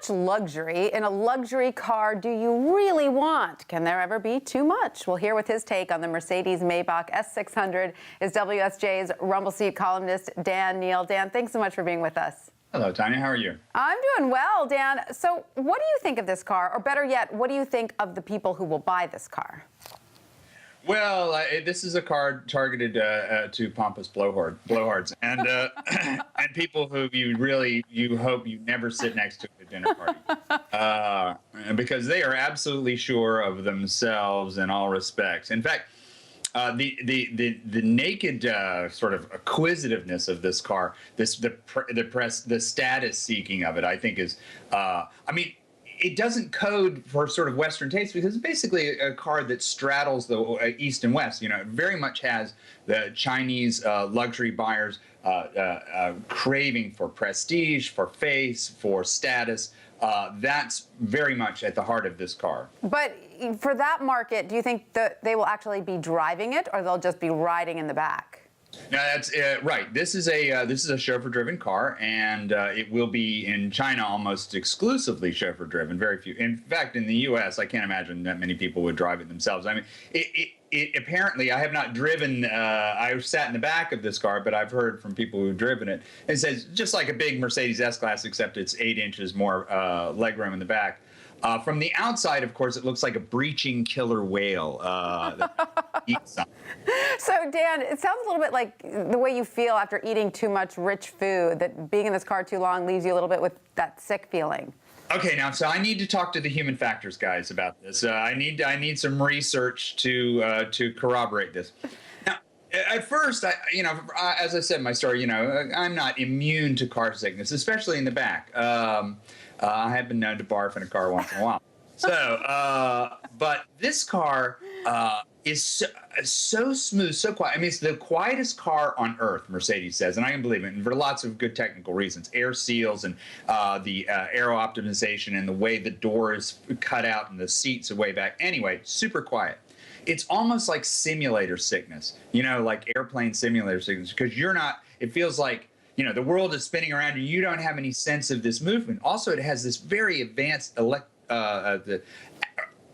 much luxury in a luxury car do you really want? Can there ever be too much? Well, here with his take on the Mercedes Maybach S600 is WSJ's Rumble Seat columnist Dan Neal. Dan, thanks so much for being with us. Hello, Tanya. How are you? I'm doing well, Dan. So what do you think of this car? Or better yet, what do you think of the people who will buy this car? Well, this is a car targeted to pompous blowhards and and people who you hope you never sit next to at a dinner party, because they are absolutely sure of themselves in all respects. In fact, the naked sort of acquisitiveness of this car, the status seeking of it, I think is, I mean, it doesn't code for sort of Western taste because it's basically a car that straddles the East and West. You know, it very much has the Chinese luxury buyers craving for prestige, for face, for status. That's very much at the heart of this car. But for that market, do you think that they will actually be driving it or they'll just be riding in the back? No, that's right. This is a chauffeur-driven car, and it will be in China almost exclusively chauffeur-driven. Very few. In fact, in the U.S., I can't imagine that many people would drive it themselves. I mean, it apparently, I have not driven. I sat in the back of this car, but I've heard from people who've driven it. It says just like a big Mercedes S-Class, except it's 8 inches more legroom in the back. From the outside, of course, it looks like a breaching killer whale. So, Dan, it sounds a little bit like the way you feel after eating too much rich food, that being in this car too long leaves you a little bit with that sick feeling. Okay, now, so I need to talk to the human factors guys about this. I need some research to corroborate this. Now, at first, as I said in my story, I'm not immune to car sickness, especially in the back. I have been known to barf in a car once in a while. So, but this car is so smooth, so quiet. I mean, it's the quietest car on earth, Mercedes says, and I can believe it, and for lots of good technical reasons. Air seals and the aero optimization and the way the door is cut out and the seats are way back. Anyway, super quiet. It's almost like simulator sickness, like airplane simulator sickness, because it feels like, the world is spinning around you. You don't have any sense of this movement. Also, it has this very advanced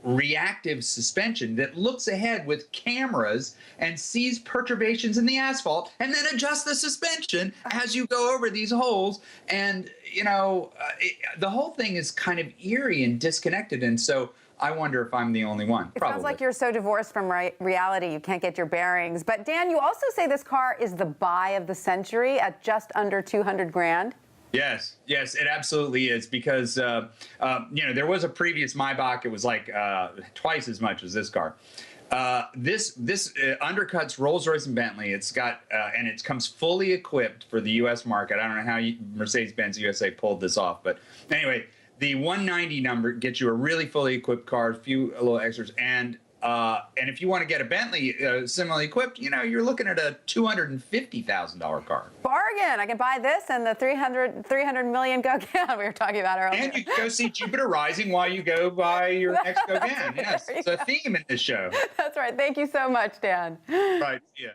reactive suspension that looks ahead with cameras and sees perturbations in the asphalt and then adjusts the suspension as you go over these holes. And, the whole thing is kind of eerie and disconnected. And so I wonder if I'm the only one. It sounds like you're so divorced from reality you can't get your bearings. But Dan, you also say this car is the buy of the century at just under 200 grand. Yes, it absolutely is, because there was a previous Maybach. It was like twice as much as this car. This undercuts Rolls-Royce and Bentley. It's got and it comes fully equipped for the U.S. market. I don't know how Mercedes-Benz USA pulled this off, but anyway. The 190 number gets you a really fully equipped car, a few little extras, and if you want to get a Bentley similarly equipped, you're looking at a $250,000 car. Bargain! I can buy this and the 300 million Gauguin we were talking about earlier. And you can go see Jupiter Rising while you go buy your next Gauguin. Yes, it's a theme in this show. That's right. Thank you so much, Dan. Right. Yeah.